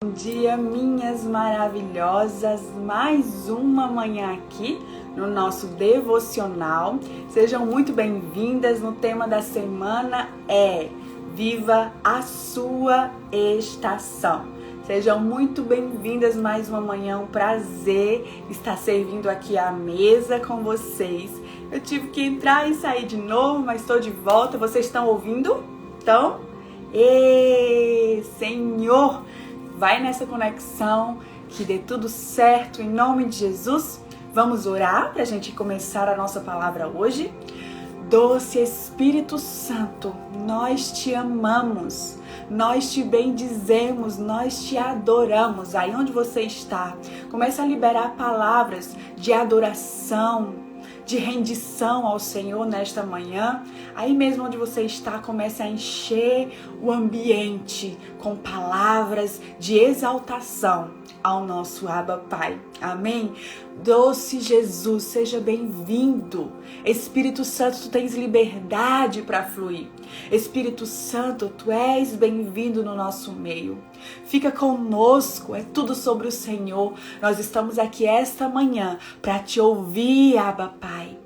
Bom dia, minhas maravilhosas, mais uma manhã aqui no nosso devocional. Sejam muito bem-vindas. No tema da semana é Viva a Sua Estação. Sejam muito bem-vindas mais uma manhã, um prazer estar servindo aqui à mesa com vocês. Eu tive que entrar e sair de novo, mas estou de volta. Vocês estão ouvindo? Então, Senhor, vai nessa conexão, que dê tudo certo em nome de Jesus. Vamos orar para a gente começar a nossa palavra hoje. Doce Espírito Santo, nós te amamos, nós te bendizemos, nós te adoramos. Aí onde você está, comece a liberar palavras de adoração, de rendição ao Senhor nesta manhã. Aí mesmo onde você está, comece a encher o ambiente com palavras de exaltação ao nosso Abba Pai. Amém? Doce Jesus, seja bem-vindo. Espírito Santo, tu tens liberdade para fluir. Espírito Santo, tu és bem-vindo no nosso meio. Fica conosco, é tudo sobre o Senhor. Nós estamos aqui esta manhã para te ouvir, Abba Pai.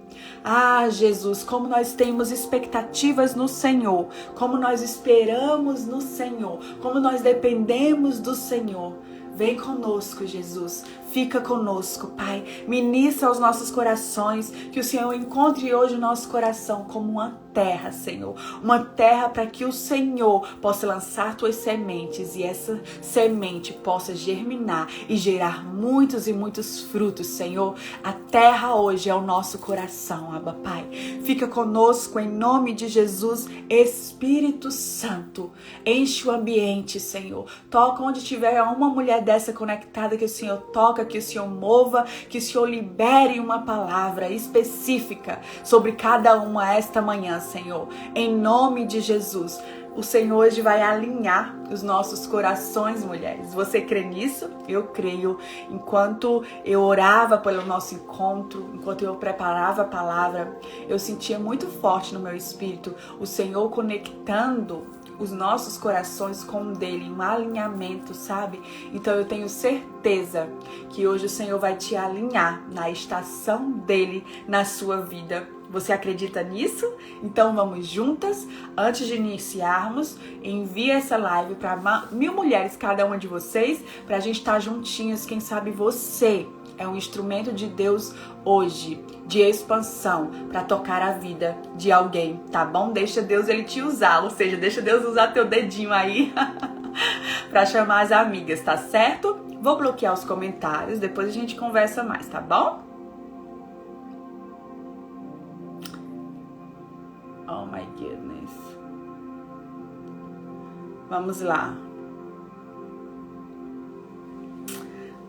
Ah, Jesus, como nós temos expectativas no Senhor, como nós esperamos no Senhor, como nós dependemos do Senhor. Vem conosco, Jesus. Fica conosco, Pai. Ministra aos nossos corações, que o Senhor encontre hoje o nosso coração como uma terra, Senhor. Uma terra para que o Senhor possa lançar tuas sementes e essa semente possa germinar e gerar muitos e muitos frutos, Senhor. A terra hoje é o nosso coração, Abba Pai. Fica conosco em nome de Jesus. Espírito Santo, enche o ambiente, Senhor. Toca onde tiver uma mulher dessa conectada, que o Senhor toca, que o Senhor mova, que o Senhor libere uma palavra específica sobre cada uma esta manhã, Senhor. Em nome de Jesus. O Senhor hoje vai alinhar os nossos corações, mulheres. Você crê nisso? Eu creio. Enquanto eu orava pelo nosso encontro, enquanto eu preparava a palavra, eu sentia muito forte no meu espírito o Senhor conectando os nossos corações com o dele, um alinhamento, sabe? Então eu tenho certeza que hoje o Senhor vai te alinhar na estação dele na sua vida. Você acredita nisso? Então vamos juntas. Antes de iniciarmos, envie essa live para 1000 mulheres, cada uma de vocês, para a gente estar juntinhas. Quem sabe você é um instrumento de Deus hoje, de expansão, para tocar a vida de alguém, tá bom? Deixa Deus ele te usar, ou seja, deixa Deus usar teu dedinho aí para chamar as amigas, tá certo? Vou bloquear os comentários, depois a gente conversa mais, tá bom? Oh my goodness. Vamos lá.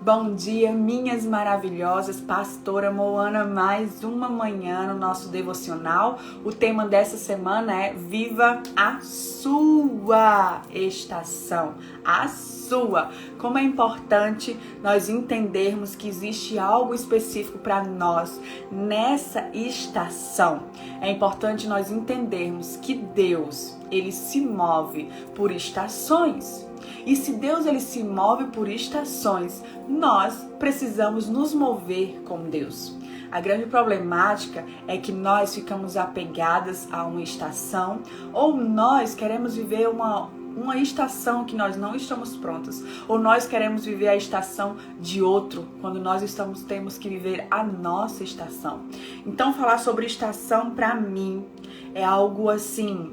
Bom dia, minhas maravilhosas, pastora Moana, mais uma manhã no nosso devocional. O tema dessa semana é Viva a Sua Estação, a sua. Como é importante nós entendermos que existe algo específico para nós nessa estação. É importante nós entendermos que Deus, ele se move por estações. E se Deus ele se move por estações, nós precisamos nos mover com Deus. A grande problemática é que nós ficamos apegadas a uma estação, ou nós queremos viver uma estação que nós não estamos prontos, ou nós queremos viver a estação de outro, quando nós temos que viver a nossa estação. Então falar sobre estação para mim é algo assim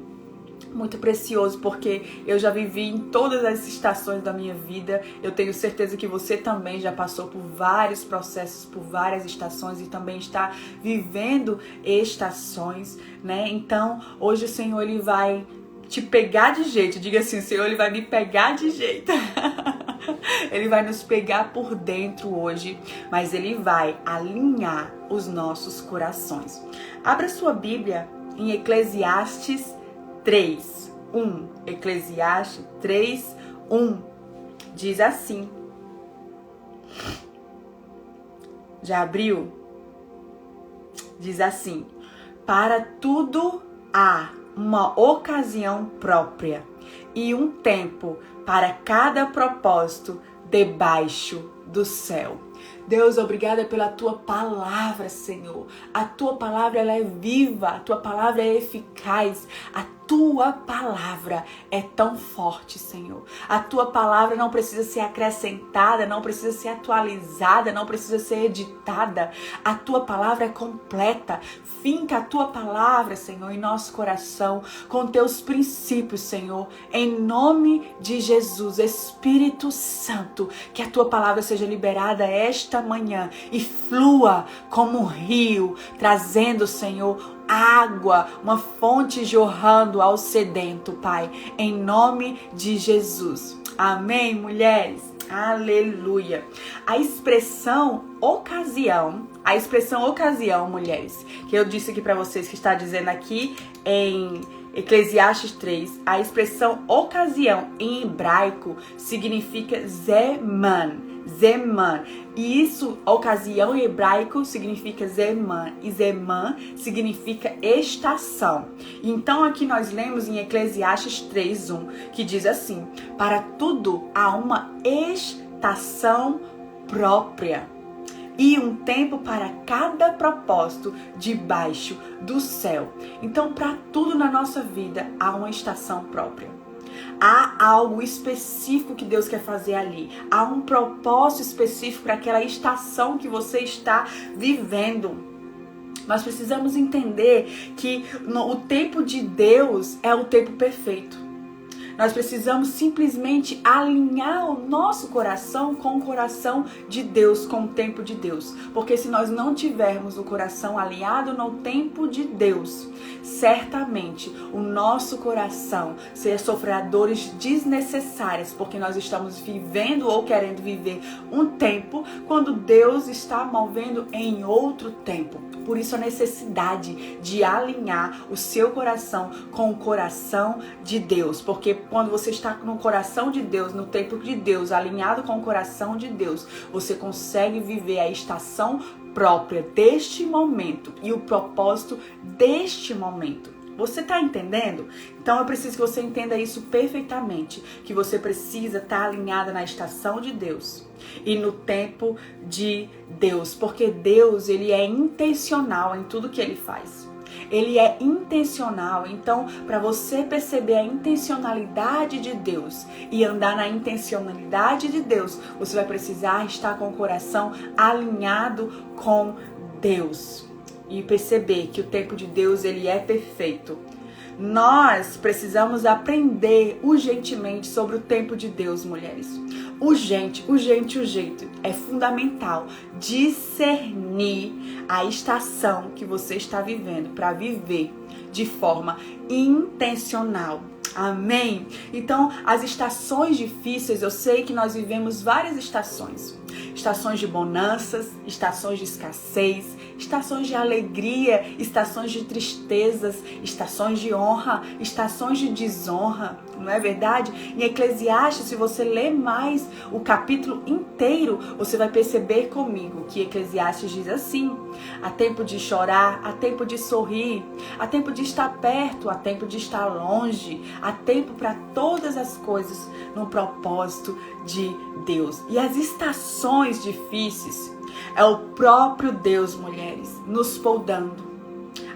muito precioso, porque eu já vivi em todas as estações da minha vida. Eu tenho certeza que você também já passou por vários processos, por várias estações e também está vivendo estações, né? Então, hoje o Senhor ele vai te pegar de jeito. Diga assim, o Senhor ele vai me pegar de jeito. Ele vai nos pegar por dentro hoje, mas ele vai alinhar os nossos corações. Abra sua Bíblia em Eclesiastes 3:1. Eclesiastes 3:1 diz assim. Já abriu? Diz assim: para tudo há uma ocasião própria e um tempo para cada propósito debaixo do céu. Deus, obrigada pela Tua palavra, Senhor. A Tua palavra, ela é viva, a Tua palavra é eficaz, a Tua palavra é tão forte, Senhor. A Tua palavra não precisa ser acrescentada, não precisa ser atualizada, não precisa ser editada. A Tua palavra é completa. Finca a Tua palavra, Senhor, em nosso coração, com Teus princípios, Senhor. Em nome de Jesus, Espírito Santo, que a Tua palavra seja liberada esta manhã e flua como um rio, trazendo, Senhor, água, uma fonte jorrando ao sedento, Pai, em nome de Jesus. Amém, mulheres? Aleluia. A expressão ocasião, mulheres, que eu disse aqui para vocês, que está dizendo aqui em Eclesiastes 3, a expressão ocasião em hebraico significa zeman. E isso, ocasião em hebraico significa zeman, e zeman significa estação. Então aqui nós lemos em Eclesiastes 3:1, que diz assim: para tudo há uma estação própria e um tempo para cada propósito debaixo do céu. Então, para tudo na nossa vida há uma estação própria. Há algo específico que Deus quer fazer ali. Há um propósito específico para aquela estação que você está vivendo. Nós precisamos entender que o tempo de Deus é o tempo perfeito. Nós precisamos simplesmente alinhar o nosso coração com o coração de Deus, com o tempo de Deus. Porque se nós não tivermos o coração alinhado no tempo de Deus, certamente o nosso coração sofrerá dores desnecessárias, porque nós estamos vivendo ou querendo viver um tempo quando Deus está movendo em outro tempo. Por isso a necessidade de alinhar o seu coração com o coração de Deus. Porque quando você está no coração de Deus, no tempo de Deus, alinhado com o coração de Deus, você consegue viver a estação própria deste momento e o propósito deste momento. Você está entendendo? Então eu preciso que você entenda isso perfeitamente, que você precisa estar alinhada na estação de Deus e no tempo de Deus, porque Deus, ele é intencional em tudo que ele faz. Ele é intencional, então para você perceber a intencionalidade de Deus e andar na intencionalidade de Deus, você vai precisar estar com o coração alinhado com Deus. E perceber que o tempo de Deus, ele é perfeito. Nós precisamos aprender urgentemente sobre o tempo de Deus, mulheres. Urgente. É fundamental discernir a estação que você está vivendo para viver de forma intencional. Amém? Então, as estações difíceis, eu sei que nós vivemos várias estações. Estações de bonanças, estações de escassez, estações de alegria, estações de tristezas, estações de honra, estações de desonra, não é verdade? Em Eclesiastes, se você ler mais o capítulo inteiro, você vai perceber comigo que Eclesiastes diz assim: há tempo de chorar, há tempo de sorrir, há tempo de estar perto, há tempo de estar longe, há tempo para todas as coisas no propósito de Deus. E as estações difíceis é o próprio Deus, mulheres, nos poldando.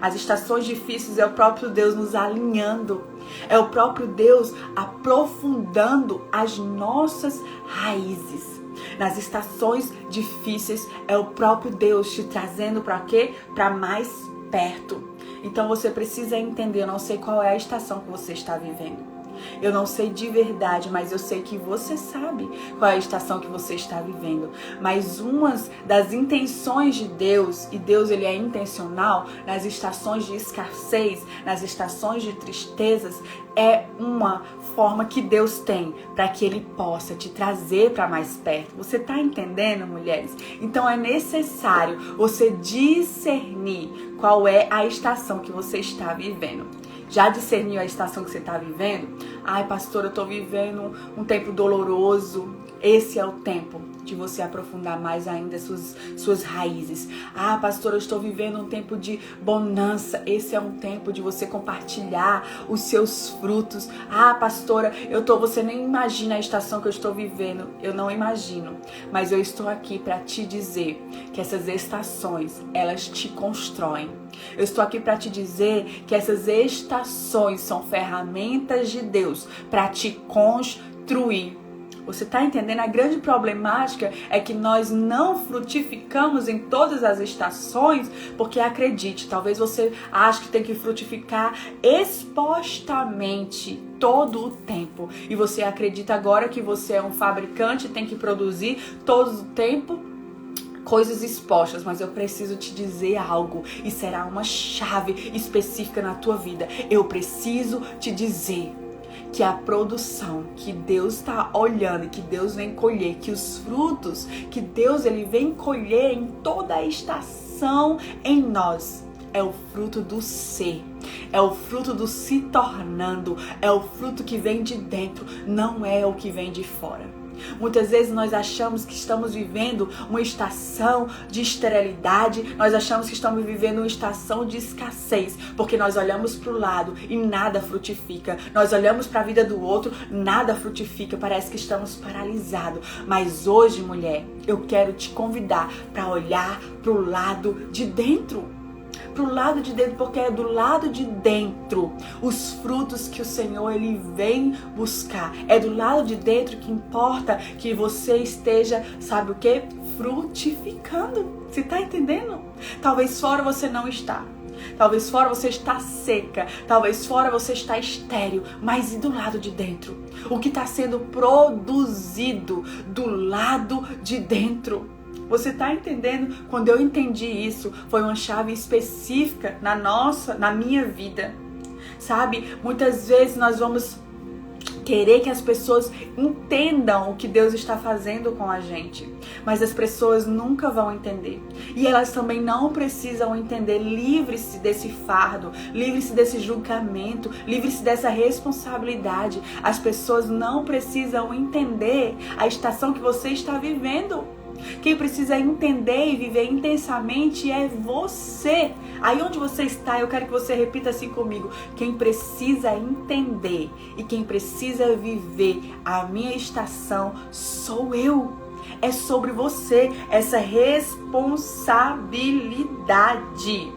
As estações difíceis é o próprio Deus nos alinhando. É o próprio Deus aprofundando as nossas raízes. Nas estações difíceis é o próprio Deus te trazendo para quê? Para mais perto. Então você precisa entender, eu não sei qual é a estação que você está vivendo. Eu não sei de verdade, mas eu sei que você sabe qual é a estação que você está vivendo. Mas uma das intenções de Deus, e Deus ele é intencional, nas estações de escassez, nas estações de tristezas, é uma forma que Deus tem para que Ele possa te trazer para mais perto. Você está entendendo, mulheres? Então é necessário você discernir qual é a estação que você está vivendo. Já discerniu a estação que você está vivendo? Ai, pastor, eu tô vivendo um tempo doloroso. Esse é o tempo de você aprofundar mais ainda suas raízes. Ah, pastor, eu estou vivendo um tempo de bonança. Esse é um tempo de você compartilhar os seus frutos. Ah, pastora, você nem imagina a estação que eu estou vivendo. Eu não imagino, mas eu estou aqui para te dizer que essas estações, elas te constroem. Eu estou aqui para te dizer que essas estações são ferramentas de Deus para te construir. Você está entendendo? A grande problemática é que nós não frutificamos em todas as estações, porque acredite, talvez você ache que tem que frutificar expostamente todo o tempo. E você acredita agora que você é um fabricante e tem que produzir todo o tempo coisas expostas, mas eu preciso te dizer algo e será uma chave específica na tua vida. Eu preciso te dizer que a produção que Deus está olhando e que Deus vem colher, que os frutos que Deus ele vem colher em toda a estação em nós, é o fruto do ser, é o fruto do se tornando, é o fruto que vem de dentro, não é o que vem de fora. Muitas vezes nós achamos que estamos vivendo uma estação de esterilidade, nós achamos que estamos vivendo uma estação de escassez, porque nós olhamos para o lado e nada frutifica, nós olhamos para a vida do outro, nada frutifica, parece que estamos paralisados. Mas hoje, mulher, eu quero te convidar para olhar para o lado de dentro. Pro lado de dentro, porque é do lado de dentro os frutos que o Senhor ele vem buscar. É do lado de dentro que importa que você esteja, sabe o que? Frutificando. Você tá entendendo? Talvez fora você não está. Talvez fora você está seca. Talvez fora você está estéril. Mas e do lado de dentro? O que está sendo produzido do lado de dentro? Você tá entendendo? Quando eu entendi isso, foi uma chave específica na minha vida. Sabe? Muitas vezes nós vamos querer que as pessoas entendam o que Deus está fazendo com a gente. Mas as pessoas nunca vão entender. E elas também não precisam entender. Livre-se desse fardo, livre-se desse julgamento, livre-se dessa responsabilidade. As pessoas não precisam entender a estação que você está vivendo. Quem precisa entender e viver intensamente é você. Aí onde você está, eu quero que você repita assim comigo. Quem precisa entender e quem precisa viver a minha estação sou eu. É sobre você essa responsabilidade.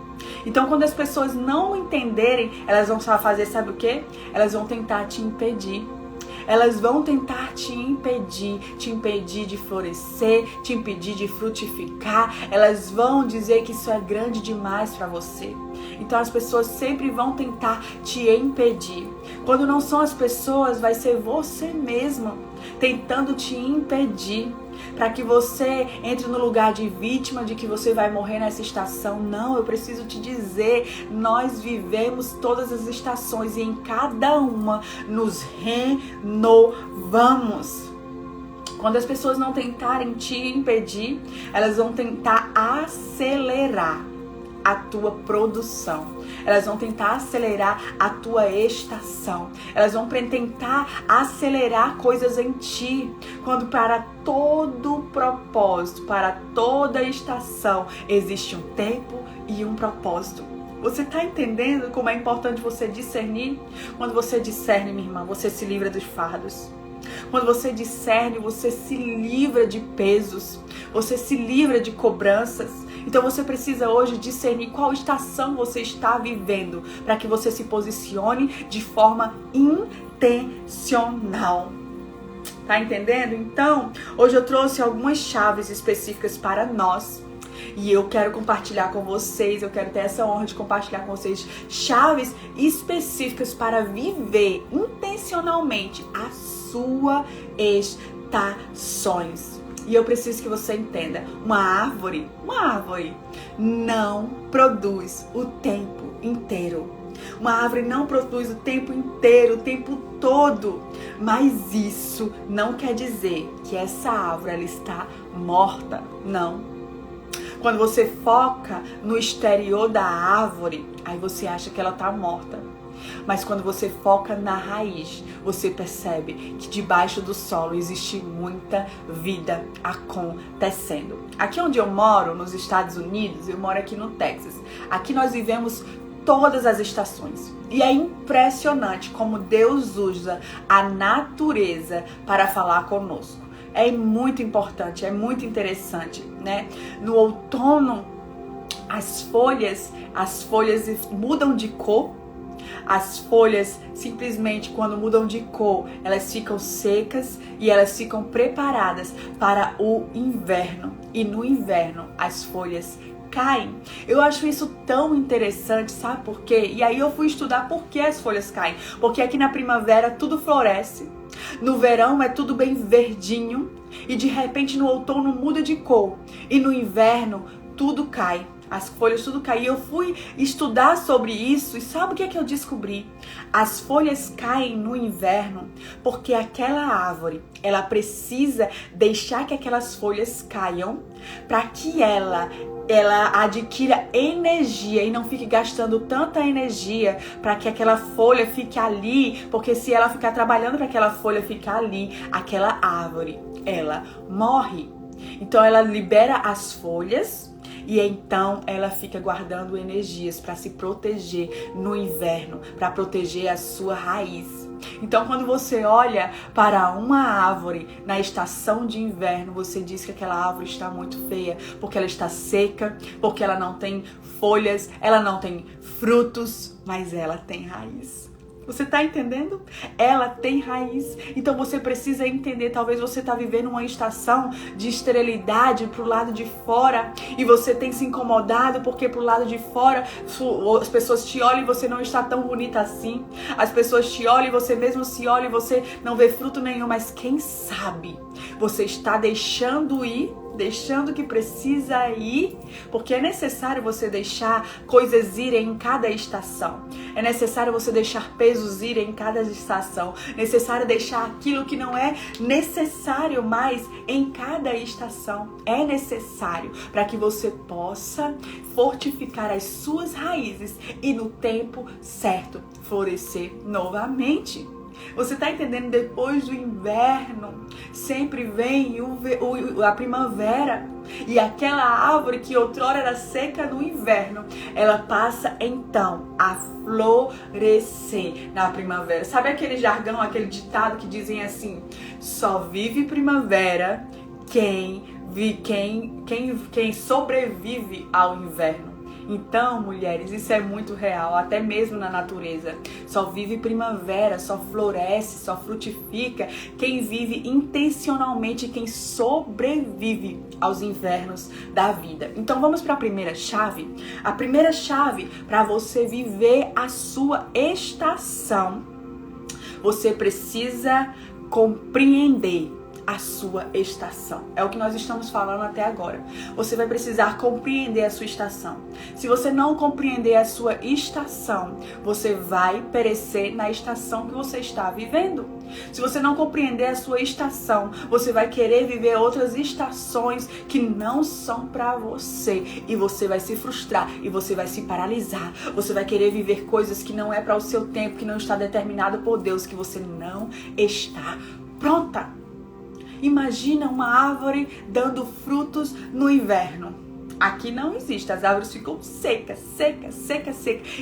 Então, quando as pessoas não entenderem, elas vão só fazer, sabe o quê? Elas vão tentar te impedir. Elas vão tentar te impedir de florescer, te impedir de frutificar. Elas vão dizer que isso é grande demais para você. Então as pessoas sempre vão tentar te impedir. Quando não são as pessoas, vai ser você mesmo tentando te impedir. Para que você entre no lugar de vítima, de que você vai morrer nessa estação. Não, eu preciso te dizer, nós vivemos todas as estações e em cada uma nos renovamos. Quando as pessoas não tentarem te impedir, elas vão tentar acelerar a tua produção. Elas vão tentar acelerar a tua estação. Elas vão tentar acelerar coisas em ti. Quando para todo propósito, para toda estação, existe um tempo e um propósito. Você está entendendo como é importante você discernir? Quando você discerne, minha irmã, você se livra dos fardos. Quando você discerne, você se livra de pesos. Você se livra de cobranças. Então você precisa hoje discernir qual estação você está vivendo para que você se posicione de forma intencional. Tá entendendo? Então, hoje eu trouxe algumas chaves específicas para nós. E eu quero compartilhar com vocês, eu quero ter essa honra de compartilhar com vocês chaves específicas para viver intencionalmente as suas estações. E eu preciso que você entenda, uma árvore não produz o tempo inteiro. Uma árvore não produz o tempo inteiro, o tempo todo. Mas isso não quer dizer que essa árvore ela está morta, não. Quando você foca no exterior da árvore, aí você acha que ela está morta. Mas quando você foca na raiz, você percebe que debaixo do solo existe muita vida acontecendo. Aqui onde eu moro, nos Estados Unidos, eu moro aqui no Texas. Aqui nós vivemos todas as estações. E é impressionante como Deus usa a natureza para falar conosco. É muito importante, é muito interessante, né? No outono, as folhas mudam de cor. As folhas, simplesmente, quando mudam de cor, elas ficam secas e elas ficam preparadas para o inverno. E no inverno, as folhas caem. Eu acho isso tão interessante, sabe por quê? E aí eu fui estudar por que as folhas caem. Porque aqui na primavera tudo floresce. No verão é tudo bem verdinho. E de repente no outono muda de cor. E no inverno tudo cai. As folhas tudo caem. Eu fui estudar sobre isso e sabe o que é que eu descobri? As folhas caem no inverno porque aquela árvore, ela precisa deixar que aquelas folhas caiam para que ela adquira energia e não fique gastando tanta energia para que aquela folha fique ali, porque se ela ficar trabalhando para aquela folha ficar ali, aquela árvore, ela morre. Então ela libera as folhas e então ela fica guardando energias para se proteger no inverno, para proteger a sua raiz. Então quando você olha para uma árvore na estação de inverno, você diz que aquela árvore está muito feia, porque ela está seca, porque ela não tem folhas, ela não tem frutos, mas ela tem raiz. Você tá entendendo? Ela tem raiz. Então você precisa entender. Talvez você tá vivendo uma estação de esterilidade pro lado de fora e você tem se incomodado porque pro lado de fora as pessoas te olham e você não está tão bonita assim. As pessoas te olham e você mesmo se olha e você não vê fruto nenhum. Mas quem sabe você está deixando ir, deixando que precisa ir, porque é necessário você deixar coisas irem em cada estação. É necessário você deixar pesos irem em cada estação. É necessário deixar aquilo que não é necessário mais em cada estação. É necessário para que você possa fortificar as suas raízes e no tempo certo florescer novamente. Você tá entendendo? Depois do inverno sempre vem a primavera. E aquela árvore que outrora era seca no inverno, ela passa então a florescer na primavera. Sabe aquele jargão, aquele ditado que dizem assim: só vive primavera quem sobrevive ao inverno. Então, mulheres, isso é muito real, até mesmo na natureza. Só vive primavera, só floresce, só frutifica quem vive intencionalmente, quem sobrevive aos invernos da vida. Então, vamos para a primeira chave. A primeira chave para você viver a sua estação, você precisa compreender a sua estação. É o que nós estamos falando até agora. Você vai precisar compreender a sua estação. Se você não compreender a sua estação, você vai perecer na estação que você está vivendo. Se você não compreender a sua estação, você vai querer viver outras estações que não são para você. E você vai se frustrar e você vai se paralisar. Você vai querer viver coisas que não é para o seu tempo, que não está determinado por Deus, que você não está pronta. Imagina uma árvore dando frutos no inverno. Aqui não existe, as árvores ficam secas.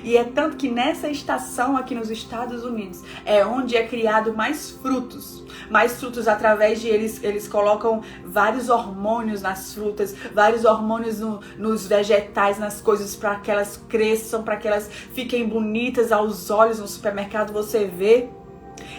E é tanto que nessa estação aqui nos Estados Unidos é onde é criado mais frutos. Mais frutos através de eles colocam vários hormônios nas frutas, vários hormônios nos vegetais, nas coisas para que elas cresçam, para que elas fiquem bonitas aos olhos. No supermercado você vê.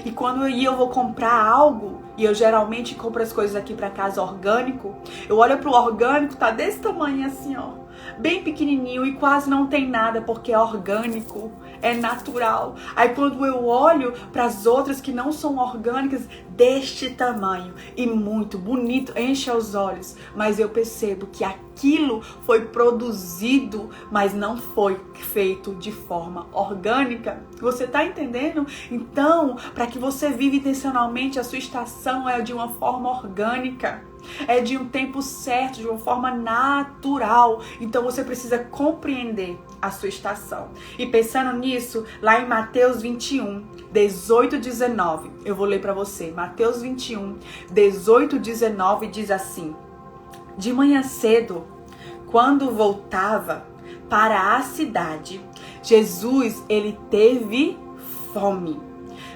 E quando eu vou comprar algo, e eu geralmente compro as coisas aqui para casa orgânico, eu olho pro orgânico, tá desse tamanho assim, ó, bem pequenininho e quase não tem nada, porque é orgânico, é natural. Aí quando eu olho para as outras que não são orgânicas, deste tamanho e muito bonito, enche os olhos, mas eu percebo que aquilo foi produzido, mas não foi feito de forma orgânica. Você tá entendendo? Então, para que você viva intencionalmente, a sua estação é de uma forma orgânica. É de um tempo certo, de uma forma natural. Então você precisa compreender a sua estação. E pensando nisso, lá em Mateus 21, 18 e 19, eu vou ler para você. Mateus 21, 18 e 19 diz assim: de manhã cedo, quando voltava para a cidade, Jesus, ele teve fome.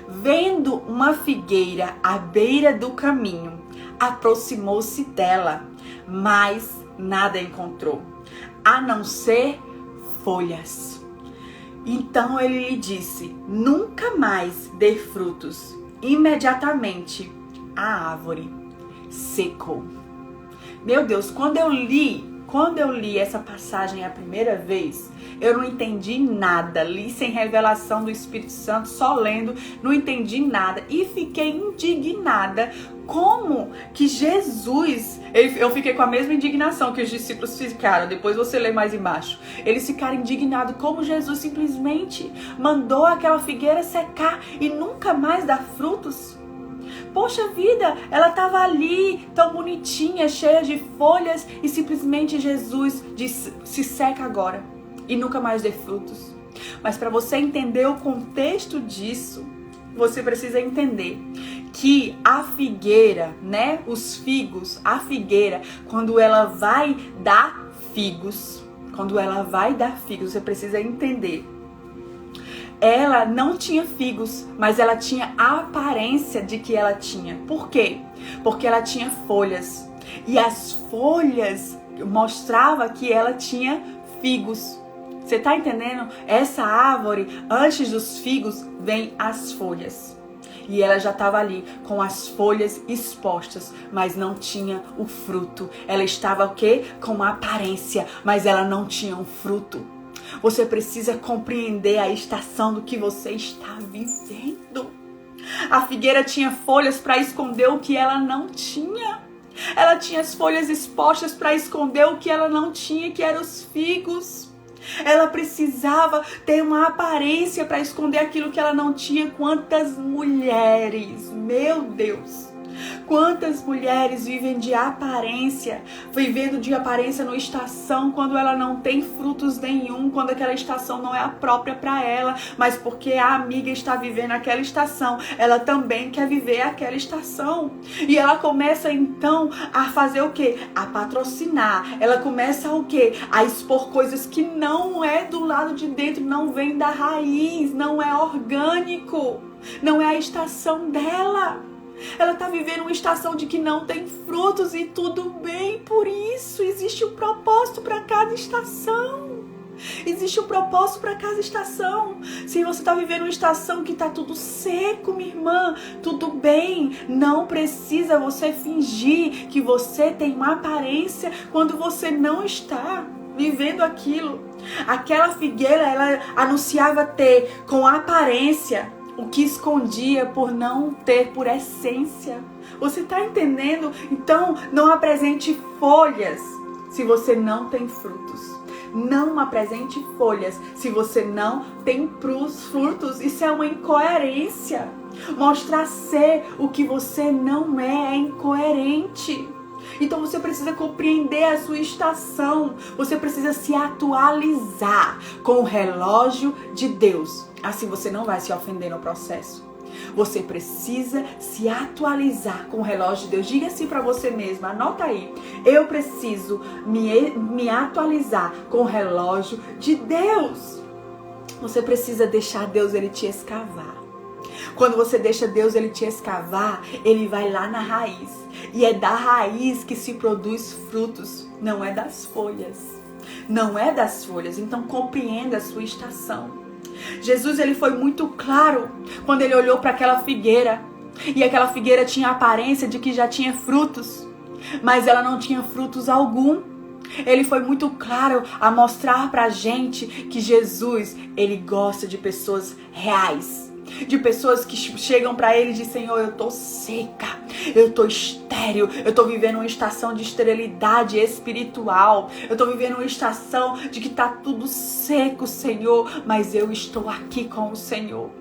Vendo uma figueira à beira do caminho, aproximou-se dela, mas nada encontrou, a não ser folhas. Então ele lhe disse: nunca mais dê frutos. Imediatamente a árvore secou. Meu Deus, quando eu li essa passagem a primeira vez, eu não entendi nada. Li sem revelação do Espírito Santo, só lendo, não entendi nada. E fiquei indignada como que Jesus... Eu fiquei com a mesma indignação que os discípulos ficaram. Depois você lê mais embaixo. Eles ficaram indignados como Jesus simplesmente mandou aquela figueira secar e nunca mais dar frutos. Poxa vida, ela estava ali, tão bonitinha, cheia de folhas, e simplesmente Jesus disse: se seca agora e nunca mais dê frutos. Mas para você entender o contexto disso, você precisa entender que a figueira, né, os figos, a figueira, quando ela vai dar figos, você precisa entender. Ela não tinha figos, mas ela tinha a aparência de que ela tinha. Por quê? Porque ela tinha folhas. E as folhas mostravam que ela tinha figos. Você tá entendendo? Essa árvore, antes dos figos, vem as folhas. E ela já estava ali com as folhas expostas, mas não tinha o fruto. Ela estava o quê? Com uma aparência, mas ela não tinha um fruto. Você precisa compreender a estação do que você está vivendo. A figueira tinha folhas para esconder o que ela não tinha. Ela tinha as folhas expostas para esconder o que ela não tinha, que eram os figos. Ela precisava ter uma aparência para esconder aquilo que ela não tinha. Quantas mulheres, meu Deus! Quantas mulheres vivem de aparência, vivendo de aparência numa estação quando ela não tem frutos nenhum, quando aquela estação não é a própria para ela, mas porque a amiga está vivendo aquela estação, ela também quer viver aquela estação. E ela começa então a fazer o quê? A patrocinar. Ela começa o quê? A expor coisas que não é do lado de dentro, não vem da raiz, não é orgânico, não é a estação dela. Ela está vivendo uma estação de que não tem frutos e tudo bem, por isso existe um propósito para cada estação. Existe um propósito para cada estação. Se você está vivendo uma estação que está tudo seco, minha irmã, tudo bem. Não precisa você fingir que você tem uma aparência quando você não está vivendo aquilo. Aquela figueira, ela anunciava ter com aparência o que escondia por não ter por essência. Você está entendendo? Então, não apresente folhas se você não tem frutos. Não apresente folhas se você não tem frutos. Isso é uma incoerência. Mostrar ser o que você não é incoerente. Então você precisa compreender a sua estação. Você precisa se atualizar com o relógio de Deus. Assim você não vai se ofender no processo. Você precisa se atualizar com o relógio de Deus. Diga assim para você mesma, anota aí. Eu preciso me atualizar com o relógio de Deus. Você precisa deixar Deus ele te escavar. Quando você deixa Deus ele te escavar, ele vai lá na raiz. E é da raiz que se produz frutos, não é das folhas. Não é das folhas. Então compreenda a sua estação. Jesus ele foi muito claro quando ele olhou para aquela figueira. E aquela figueira tinha a aparência de que já tinha frutos, mas ela não tinha frutos algum. Ele foi muito claro a mostrar pra gente que Jesus, ele gosta de pessoas reais. De pessoas que chegam pra ele e dizem: Senhor, eu tô seca, eu tô estéril, eu tô vivendo uma estação de esterilidade espiritual, eu tô vivendo uma estação de que tá tudo seco, Senhor, mas eu estou aqui com o Senhor.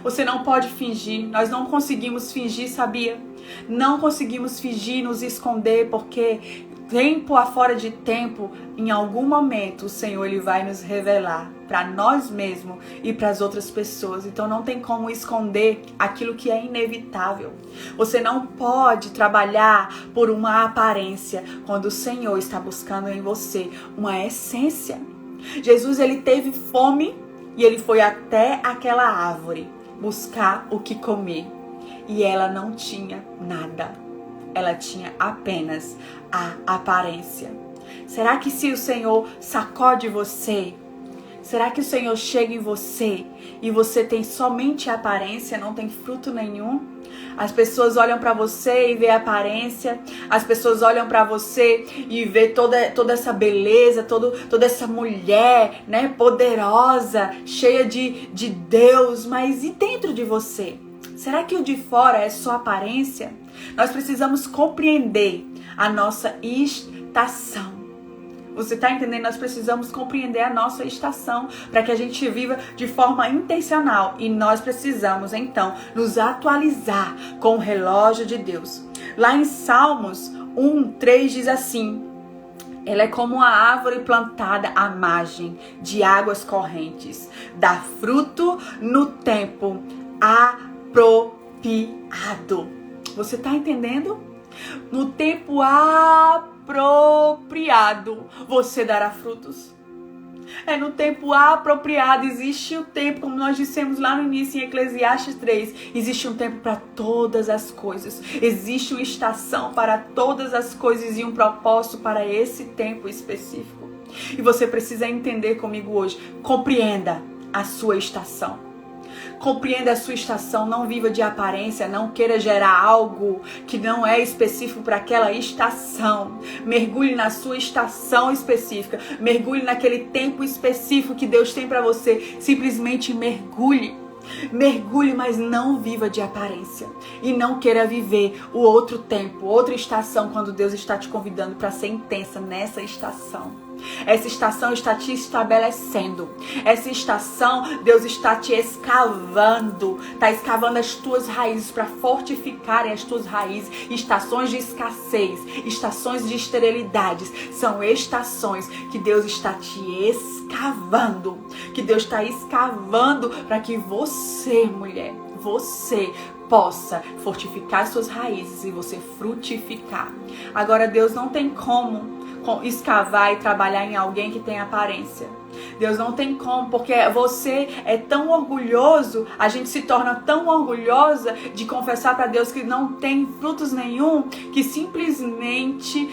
Você não pode fingir, nós não conseguimos fingir, sabia? Não conseguimos fingir, nos esconder, porque tempo afora de tempo, em algum momento o Senhor ele vai nos revelar para nós mesmos e para as outras pessoas. Então não tem como esconder aquilo que é inevitável. Você não pode trabalhar por uma aparência quando o Senhor está buscando em você uma essência. Jesus ele teve fome e ele foi até aquela árvore buscar o que comer. E ela não tinha nada. Ela tinha apenas a aparência. Será que se o Senhor sacode você, será que o Senhor chega em você e você tem somente a aparência, não tem fruto nenhum? As pessoas olham para você e vê a aparência. As pessoas olham para você e vê toda essa beleza, toda essa mulher, né, poderosa, cheia de Deus. Mas e dentro de você? Será que o de fora é só aparência? Nós precisamos compreender a nossa estação. Você está entendendo? Nós precisamos compreender a nossa estação para que a gente viva de forma intencional. E nós precisamos, então, nos atualizar com o relógio de Deus. Lá em Salmos 1:3 diz assim: ela é como uma árvore plantada à margem de águas correntes, dá fruto no tempo apropriado. Você está entendendo? No tempo apropriado, você dará frutos. É no tempo apropriado. Existe o tempo, como nós dissemos lá no início em Eclesiastes 3, existe um tempo para todas as coisas. Existe uma estação para todas as coisas e um propósito para esse tempo específico. E você precisa entender comigo hoje. Compreenda a sua estação. Compreenda a sua estação, não viva de aparência, não queira gerar algo que não é específico para aquela estação. Mergulhe na sua estação específica, mergulhe naquele tempo específico que Deus tem para você. Simplesmente mergulhe. Mergulhe, mas não viva de aparência. E não queira viver o outro tempo, outra estação, quando Deus está te convidando para ser intensa nessa estação. Essa estação está te estabelecendo. Essa estação, Deus está te escavando. Está escavando as tuas raízes para fortificarem as tuas raízes. Estações de escassez, estações de esterilidades. São estações que Deus está te escavando. Que Deus está escavando para que você, mulher, você possa fortificar as suas raízes e você frutificar. Agora, Deus não tem como escavar e trabalhar em alguém que tem aparência. Deus não tem como, porque você é tão orgulhoso, a gente se torna tão orgulhosa de confessar para Deus que não tem frutos nenhum, que simplesmente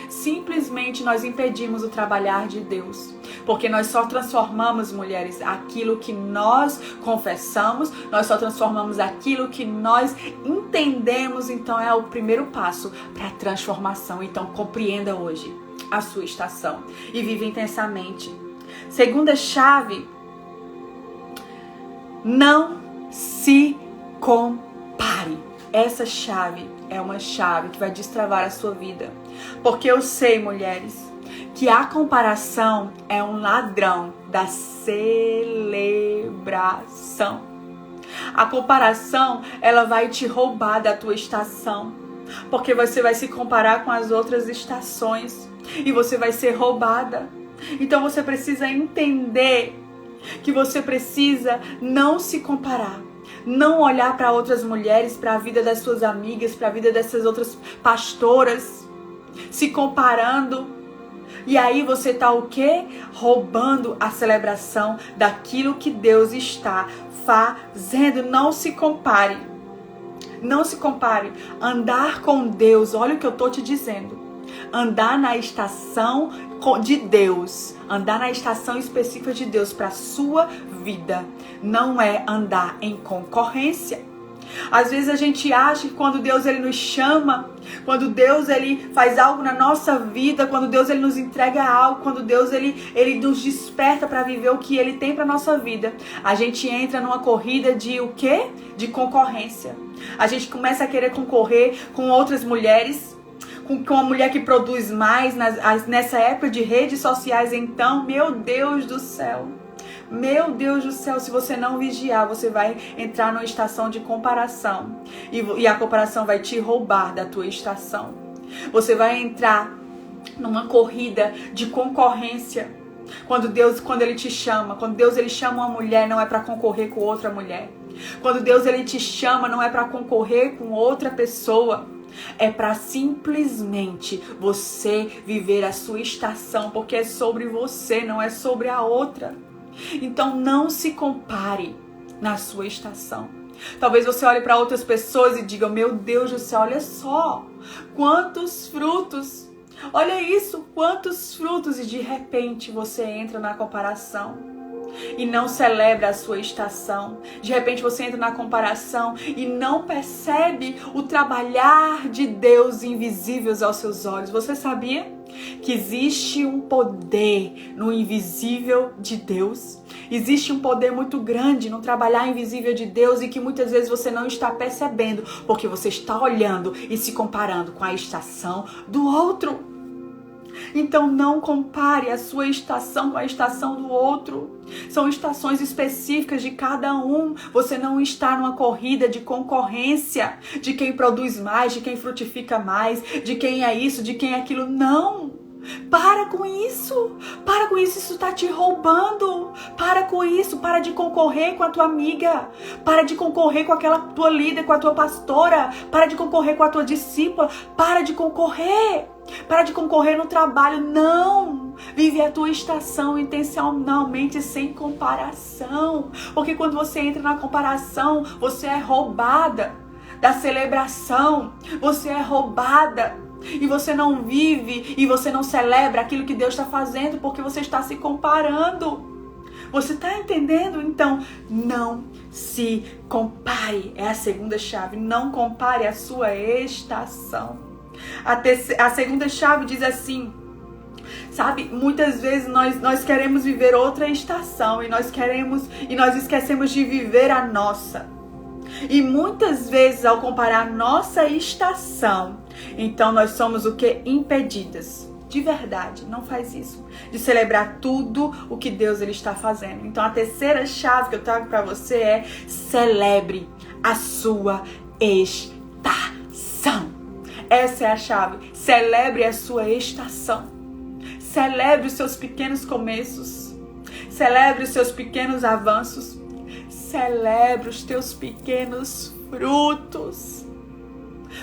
nós impedimos o trabalhar de Deus. Porque nós só transformamos, mulheres, aquilo que nós confessamos, nós só transformamos aquilo que nós entendemos. Então é o primeiro passo para a transformação. Então compreenda hoje a sua estação e vive intensamente. Segunda chave: não se compare. Essa chave é uma chave que vai destravar a sua vida. Porque eu sei, mulheres, que a comparação é um ladrão da celebração. A comparação, ela vai te roubar da tua estação. Porque você vai se comparar com as outras estações e você vai ser roubada. Então você precisa entender que você precisa não se comparar. Não olhar para outras mulheres, para a vida das suas amigas, para a vida dessas outras pastoras, se comparando. E aí você está o quê? Roubando a celebração daquilo que Deus está fazendo. Não se compare. Não se compare. Andar com Deus, olha o que eu estou te dizendo. Andar na estação de Deus, andar na estação específica de Deus para a sua vida, não é andar em concorrência. Às vezes a gente acha que quando Deus ele nos chama, quando Deus ele faz algo na nossa vida, quando Deus ele nos entrega algo, quando Deus ele nos desperta para viver o que ele tem para nossa vida, a gente entra numa corrida de o quê? De concorrência. A gente começa a querer concorrer com outras mulheres, com uma mulher que produz mais nessa época de redes sociais. Então, meu Deus do céu, Meu Deus do céu, se você não vigiar, você vai entrar numa estação de comparação. E a comparação vai te roubar da tua estação. Você vai entrar numa corrida de concorrência. Quando Ele te chama, quando Deus ele chama uma mulher, não é para concorrer com outra mulher. Quando Deus ele te chama, não é para concorrer com outra pessoa. É para simplesmente você viver a sua estação, porque é sobre você, não é sobre a outra. Então não se compare na sua estação. Talvez você olhe para outras pessoas e diga: meu Deus do céu, olha só, quantos frutos, olha isso, quantos frutos. E de repente você entra na comparação e não celebra a sua estação. De repente você entra na comparação e não percebe o trabalhar de Deus invisíveis aos seus olhos. Você sabia que existe um poder no invisível de Deus? Existe um poder muito grande no trabalhar invisível de Deus e que muitas vezes você não está percebendo, porque você está olhando e se comparando com a estação do outro. Então não compare a sua estação com a estação do outro. São estações específicas de cada um. Você não está numa corrida de concorrência, de quem produz mais, de quem frutifica mais, de quem é isso, de quem é aquilo. Não! Para com isso! Para com isso, isso está te roubando. Para com isso, para de concorrer com a tua amiga. Para de concorrer com aquela tua líder, com a tua pastora. Para de concorrer com a tua discípula. Para de concorrer. Para de concorrer no trabalho. Não! Vive a tua estação intencionalmente, sem comparação. Porque quando você entra na comparação, você é roubada da celebração. Você é roubada. E você não vive e você não celebra aquilo que Deus está fazendo, porque você está se comparando. Você está entendendo? Então, não se compare. É a segunda chave. Não compare a sua estação. A segunda chave diz assim, sabe? Muitas vezes nós queremos viver outra estação e nós esquecemos de viver a nossa. E muitas vezes, ao comparar nossa estação, então nós somos o que? Impedidas. De verdade, não faz isso. De celebrar tudo o que Deus ele está fazendo. Então a terceira chave que eu trago para você é: celebre a sua estação. Essa é a chave. Celebre a sua estação. Celebre os seus pequenos começos. Celebre os seus pequenos avanços. Celebre os teus pequenos frutos.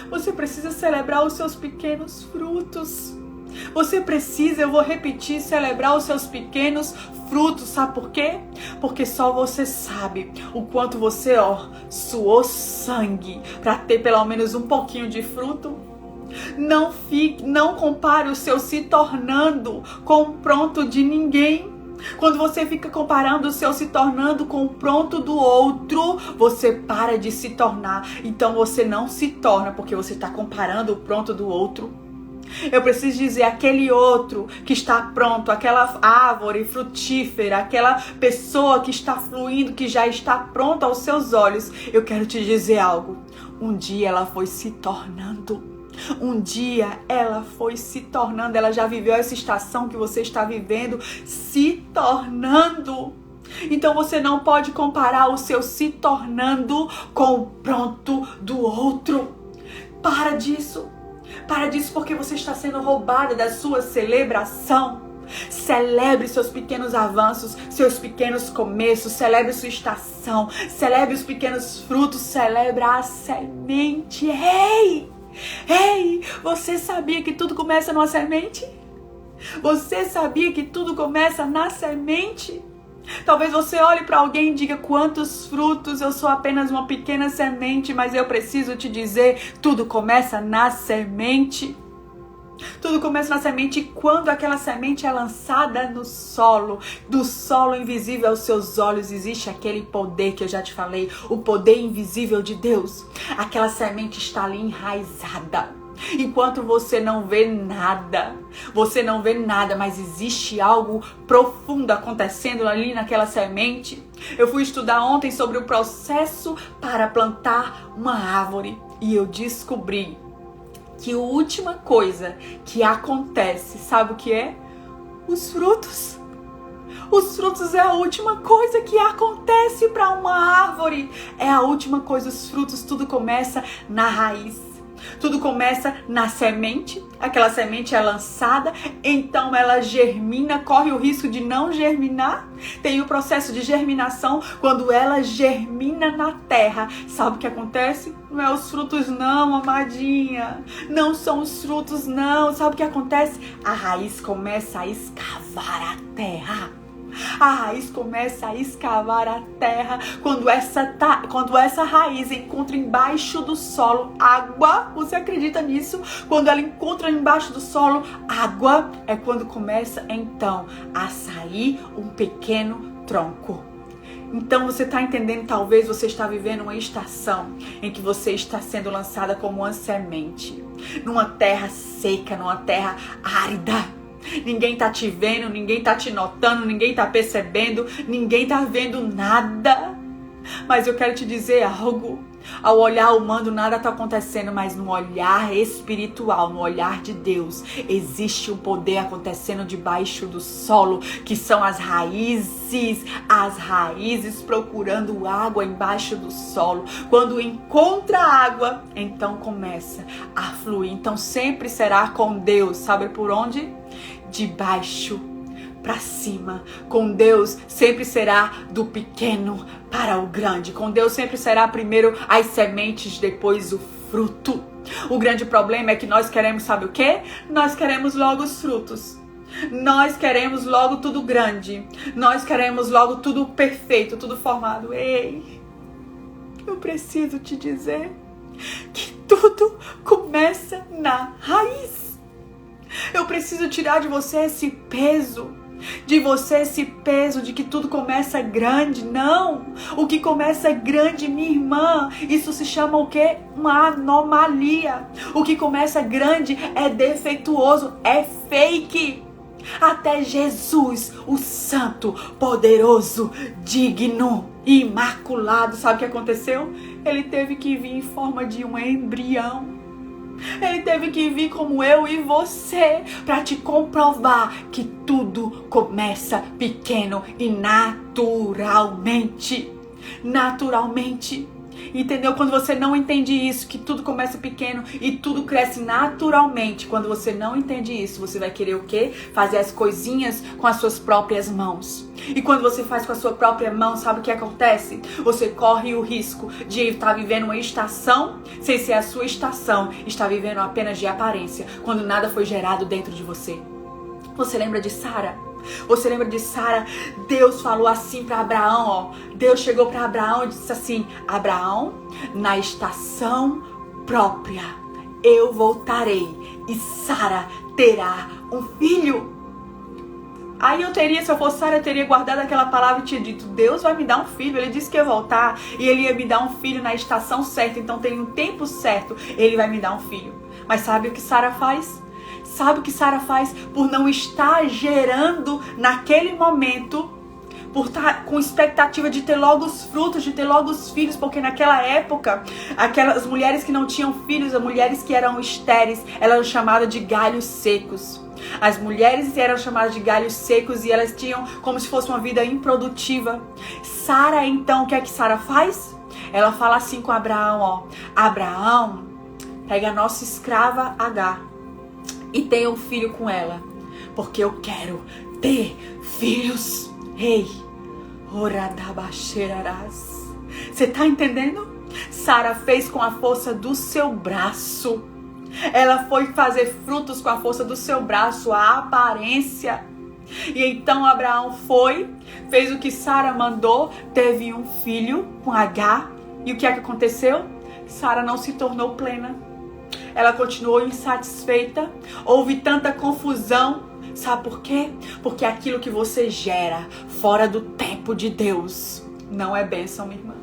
Você precisa celebrar os seus pequenos frutos. Você precisa, eu vou repetir, celebrar os seus pequenos frutos. Sabe por quê? Porque só você sabe o quanto você suou sangue para ter pelo menos um pouquinho de fruto. Não compare o seu se tornando com o pronto de ninguém. Quando você fica comparando o seu se tornando com o pronto do outro, você para de se tornar. Então você não se torna porque você está comparando o pronto do outro. Eu preciso dizer, aquele outro que está pronto, aquela árvore frutífera, aquela pessoa que está fluindo, que já está pronta aos seus olhos. Eu quero te dizer algo. Um dia ela foi se tornando. Um dia ela foi se tornando, ela já viveu essa estação que você está vivendo, se tornando. Então você não pode comparar o seu se tornando com o pronto do outro. Para disso porque você está sendo roubada da sua celebração. Celebre seus pequenos avanços, seus pequenos começos, celebre sua estação, celebre os pequenos frutos, celebre a semente. Ei, você sabia que tudo começa numa semente? Você sabia que tudo começa na semente? Talvez você olhe para alguém e diga: quantos frutos, eu sou apenas uma pequena semente. Mas eu preciso te dizer, tudo começa na semente. Tudo começa na semente, e quando aquela semente é lançada no solo, do solo invisível aos seus olhos, existe aquele poder que eu já te falei, o poder invisível de Deus. Aquela semente está ali enraizada. Enquanto você não vê nada, mas existe algo profundo acontecendo ali naquela semente. Eu fui estudar ontem sobre o processo para plantar uma árvore e eu descobri que a última coisa que acontece, sabe o que é? Os frutos. Os frutos é a última coisa que acontece para uma árvore. É a última coisa, os frutos, tudo começa na raiz. Tudo começa na semente, aquela semente é lançada, então ela germina, corre o risco de não germinar. Tem o processo de germinação, quando ela germina na terra. Sabe o que acontece? Não é os frutos não, amadinha. Não são os frutos não. Sabe o que acontece? A raiz começa a escavar a terra. A raiz começa a escavar a terra. Quando essa raiz encontra embaixo do solo água, você acredita nisso? Quando ela encontra embaixo do solo água, é quando começa então a sair um pequeno tronco. Então você está entendendo, talvez você está vivendo uma estação em que você está sendo lançada como uma semente, numa terra seca, numa terra árida. Ninguém tá te vendo, ninguém tá te notando, ninguém tá percebendo, ninguém tá vendo nada. Mas eu quero te dizer algo. Ao olhar humano nada tá acontecendo, mas no olhar espiritual, no olhar de Deus, existe um poder acontecendo debaixo do solo, que são as raízes procurando água embaixo do solo. Quando encontra água, então começa a fluir. Então sempre será com Deus, sabe por onde? De baixo para cima. Com Deus sempre será do pequeno para o grande. Com Deus sempre será primeiro as sementes, depois o fruto. O grande problema é que nós queremos, sabe o quê? Nós queremos logo os frutos. Nós queremos logo tudo grande. Nós queremos logo tudo perfeito, tudo formado. Ei, eu preciso te dizer que tudo começa na raiz. Eu preciso tirar de você esse peso, de que tudo começa grande. Não, o que começa grande, minha irmã, isso se chama o quê? Uma anomalia. O que começa grande é defeituoso, é fake. Até Jesus, o santo, poderoso, digno, imaculado, sabe o que aconteceu? Ele teve que vir em forma de um embrião. Ele teve que vir como eu e você para te comprovar que tudo começa pequeno e naturalmente. Entendeu? Quando você não entende isso, que tudo começa pequeno e tudo cresce naturalmente. Quando você não entende isso, você vai querer o quê? Fazer as coisinhas com as suas próprias mãos. E quando você faz com a sua própria mão, sabe o que acontece? Você corre o risco de estar vivendo uma estação sem ser a sua estação. Está vivendo apenas de aparência, quando nada foi gerado dentro de você. Você lembra de Sara? Você lembra de Sara? Deus falou assim para Abraão, ó. Deus chegou para Abraão e disse assim: Abraão, na estação própria eu voltarei e Sara terá um filho. Aí se eu fosse Sara, eu teria guardado aquela palavra e tinha dito: Deus vai me dar um filho. Ele disse que ia voltar e ele ia me dar um filho na estação certa. Então tem um tempo certo, ele vai me dar um filho. Mas sabe o que Sara faz? Sabe o que Sara faz? Por não estar gerando naquele momento, por estar com expectativa de ter logo os frutos, de ter logo os filhos, porque naquela época, aquelas mulheres que não tinham filhos, as mulheres que eram estéreis, elas eram chamadas de galhos secos. As mulheres eram chamadas de galhos secos e elas tinham como se fosse uma vida improdutiva. Sara, então, o que é que Sara faz? Ela fala assim com Abraão, ó: Abraão, pega a nossa escrava Agar e tenha um filho com ela, porque eu quero ter filhos. Ei, oradabaxerarás. Você tá entendendo? Sara fez com a força do seu braço. Ela foi fazer frutos com a força do seu braço, a aparência. E então Abraão fez o que Sara mandou, teve um filho com Agar. E o que é que aconteceu? Sara não se tornou plena. Ela continuou insatisfeita. Houve tanta confusão. Sabe por quê? Porque aquilo que você gera fora do tempo de Deus não é bênção, minha irmã.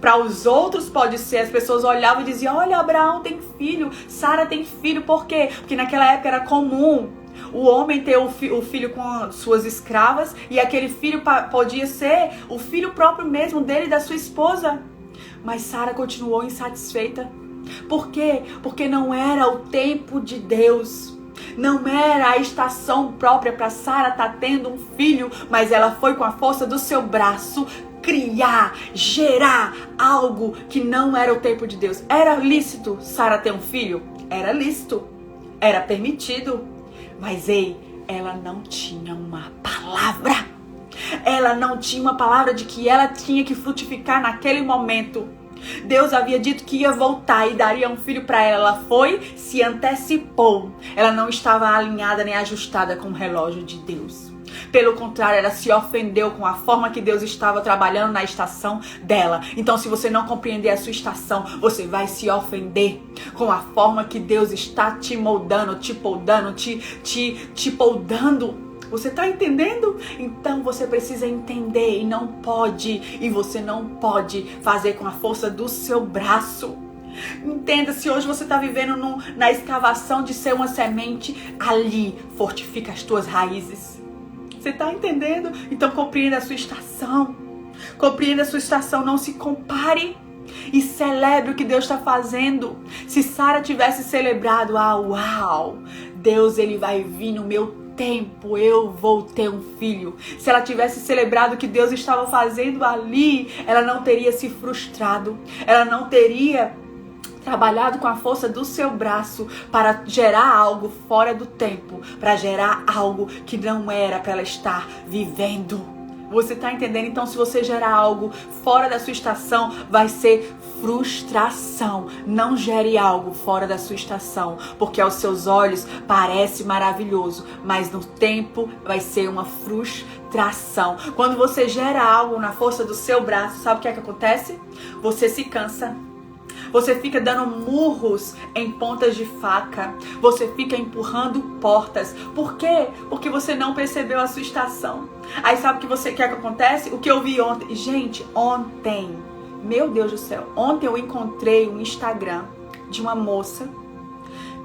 Para os outros pode ser. As pessoas olhavam e diziam: olha, Abraão tem filho, Sara tem filho. Por quê? Porque naquela época era comum o homem ter o filho com suas escravas. E aquele filho podia ser o filho próprio mesmo dele e da sua esposa. Mas Sara continuou insatisfeita. Por quê? Porque não era o tempo de Deus. Não era a estação própria para Sara estar tendo um filho, mas ela foi com a força do seu braço criar, gerar algo que não era o tempo de Deus. Era lícito Sara ter um filho? Era lícito. Era permitido. Mas ei, ela não tinha uma palavra. Ela não tinha uma palavra de que ela tinha que frutificar naquele momento. Deus havia dito que ia voltar e daria um filho para ela. Ela foi, se antecipou. Ela não estava alinhada nem ajustada com o relógio de Deus. Pelo contrário, ela se ofendeu com a forma que Deus estava trabalhando na estação dela. Então, se você não compreender a sua estação, você vai se ofender com a forma que Deus está te moldando, te podando, te podando. Você está entendendo? Então você precisa entender e você não pode fazer com a força do seu braço. Entenda, se hoje você está vivendo na escavação de ser uma semente, ali fortifica as tuas raízes. Você está entendendo? Então compreenda a sua estação. Compreenda a sua estação, não se compare. E celebre o que Deus está fazendo. Se Sara tivesse celebrado, uau, Deus ele vai vir no meu tempo, eu vou ter um filho. Se ela tivesse celebrado o que Deus estava fazendo ali, ela não teria se frustrado. Ela não teria trabalhado com a força do seu braço para gerar algo fora do tempo, para gerar algo que não era para ela estar vivendo. Você está entendendo? Então, se você gerar algo fora da sua estação, vai ser frustração. Não gere algo fora da sua estação, porque aos seus olhos parece maravilhoso, mas no tempo vai ser uma frustração. Quando você gera algo na força do seu braço, sabe o que é que acontece? Você se cansa. Você fica dando murros em pontas de faca. Você fica empurrando portas. Por quê? Porque você não percebeu a sua estação. Aí sabe o que você quer que acontece? O que eu vi ontem. Gente, ontem, meu Deus do céu, ontem eu encontrei um Instagram de uma moça.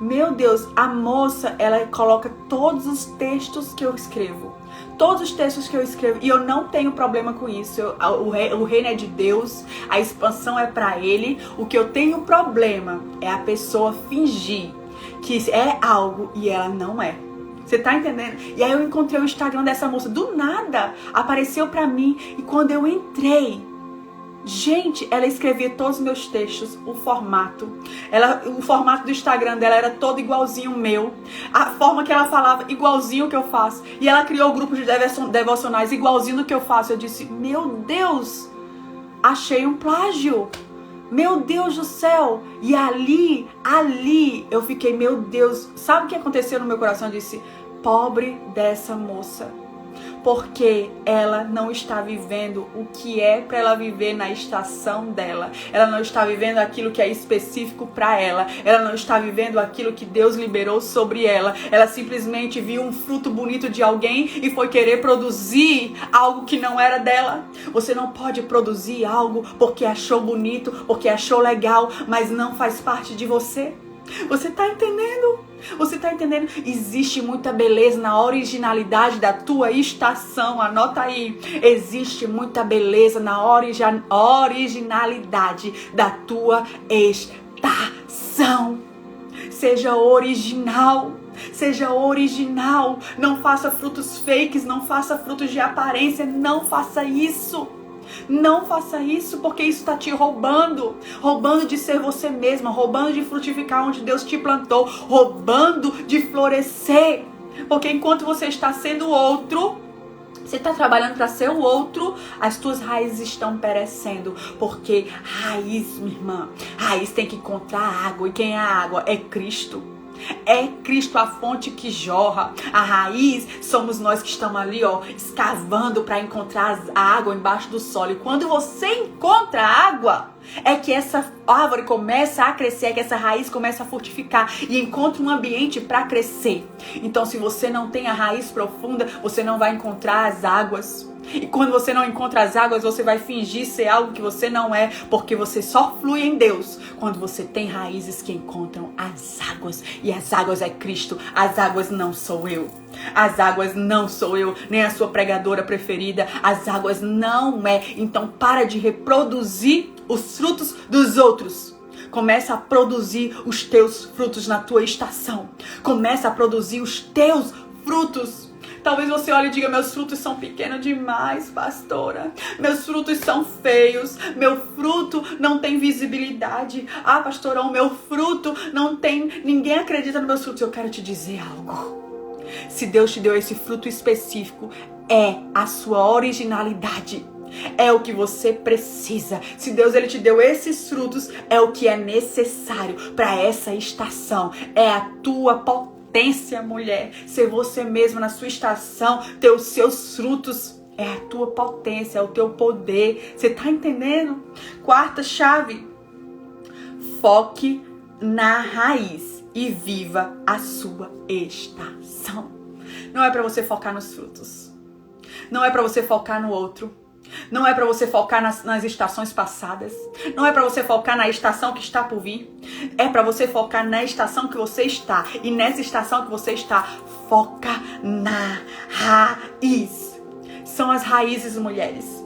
Meu Deus, a moça, ela coloca todos os textos que eu escrevo. Todos os textos que eu escrevo, e eu não tenho problema com isso. O reino é de Deus, a expansão é pra Ele. O que eu tenho problema é a pessoa fingir que é algo e ela não é. Você tá entendendo? E aí eu encontrei o Instagram dessa moça, do nada, apareceu pra mim. E quando eu entrei, gente, ela escrevia todos os meus textos, o formato do Instagram dela era todo igualzinho o meu, a forma que ela falava igualzinho o que eu faço, e ela criou grupos de devocionais igualzinho do que eu faço. Eu disse, meu Deus, achei um plágio, meu Deus do céu. E ali eu fiquei, meu Deus, sabe o que aconteceu no meu coração? Eu disse, pobre dessa moça, porque ela não está vivendo o que é para ela viver na estação dela. Ela não está vivendo aquilo que é específico para ela. Ela não está vivendo aquilo que Deus liberou sobre ela. Ela simplesmente viu um fruto bonito de alguém e foi querer produzir algo que não era dela. Você não pode produzir algo porque achou bonito, porque achou legal, mas não faz parte de você. Você tá entendendo? Você tá entendendo? Existe muita beleza na originalidade da tua estação. Anota aí. Existe muita beleza na originalidade da tua estação. Seja original. Seja original. Não faça frutos fakes. Não faça frutos de aparência. Não faça isso. Não faça isso, porque isso está te roubando. Roubando de ser você mesma. Roubando de frutificar onde Deus te plantou. Roubando de florescer. Porque enquanto você está sendo outro, você está trabalhando para ser o outro, as tuas raízes estão perecendo. Porque raiz, minha irmã, raiz tem que encontrar água. E quem é a água? É Cristo. É Cristo a fonte que jorra. A raiz somos nós que estamos ali, escavando para encontrar a água embaixo do solo. E quando você encontra a água, é que essa árvore começa a crescer, é que essa raiz começa a frutificar e encontra um ambiente para crescer. Então, se você não tem a raiz profunda, você não vai encontrar as águas. E quando você não encontra as águas, você vai fingir ser algo que você não é, porque você só flui em Deus quando você tem raízes que encontram as águas. E as águas é Cristo. As águas não sou eu. As águas não sou eu, nem a sua pregadora preferida. As águas não é. Então para de reproduzir os frutos dos outros. Começa a produzir os teus frutos na tua estação. Começa a produzir os teus frutos. Talvez você olhe e diga: meus frutos são pequenos demais, pastora. Meus frutos são feios. Meu fruto não tem visibilidade. Ah, pastora, o meu fruto não tem... Ninguém acredita nos meus frutos. Eu quero te dizer algo. Se Deus te deu esse fruto específico, é a sua originalidade. É o que você precisa. Se Deus ele te deu esses frutos, é o que é necessário para essa estação. É a tua potência, mulher. Ser você mesma na sua estação, ter os seus frutos. É a tua potência, é o teu poder. Você tá entendendo? Quarta chave. Foque na raiz e viva a sua estação. Não é para você focar nos frutos. Não é para você focar no outro. Não é para você focar nas estações passadas. Não é para você focar na estação que está por vir. É para você focar na estação que você está. E nessa estação que você está, foca na raiz. São as raízes, mulheres.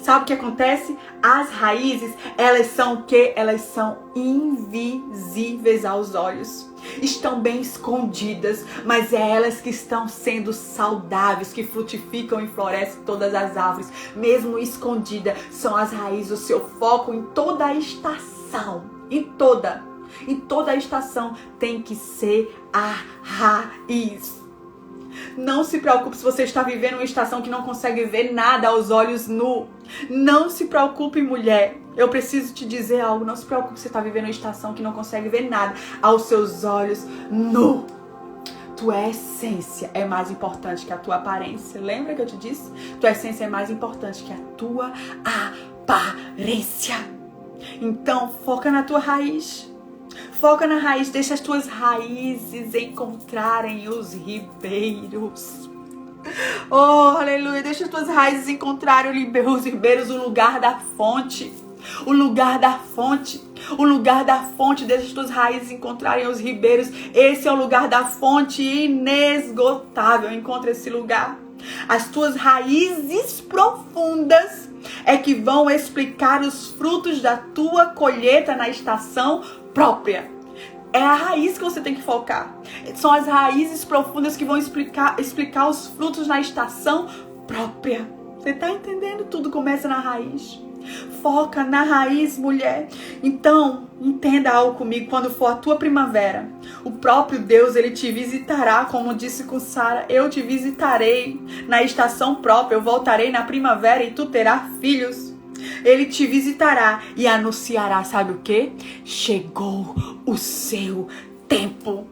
Sabe o que acontece? As raízes, elas são o quê? Elas são invisíveis aos olhos. Estão bem escondidas, mas é elas que estão sendo saudáveis, que frutificam e florescem todas as árvores. Mesmo escondida, são as raízes, o seu foco em toda a estação. Em toda a estação tem que ser a raiz. Não se preocupe se você está vivendo uma estação que não consegue ver nada aos olhos nu. Não se preocupe, mulher. Eu preciso te dizer algo. Não se preocupe se você está vivendo uma estação que não consegue ver nada aos seus olhos nu. Tua essência é mais importante que a tua aparência. Lembra que eu te disse? Tua essência é mais importante que a tua aparência. Então, foca na tua raiz. Foca na raiz, deixa as tuas raízes encontrarem os ribeiros. Oh, aleluia, deixa as tuas raízes encontrarem os ribeiros, o lugar da fonte. O lugar da fonte. O lugar da fonte, deixa as tuas raízes encontrarem os ribeiros. Esse é o lugar da fonte inesgotável. Encontra esse lugar. As tuas raízes profundas é que vão explicar os frutos da tua colheita na estação própria. É a raiz que você tem que focar. São as raízes profundas que vão explicar os frutos na estação própria. Você tá entendendo? Tudo começa na raiz. Foca na raiz, mulher. Então, entenda algo comigo. Quando for a tua primavera, o próprio Deus, ele te visitará, como disse com Sara. Eu te visitarei na estação própria. Eu voltarei na primavera e tu terás filhos. Ele te visitará e anunciará, sabe o que? Chegou o seu tempo.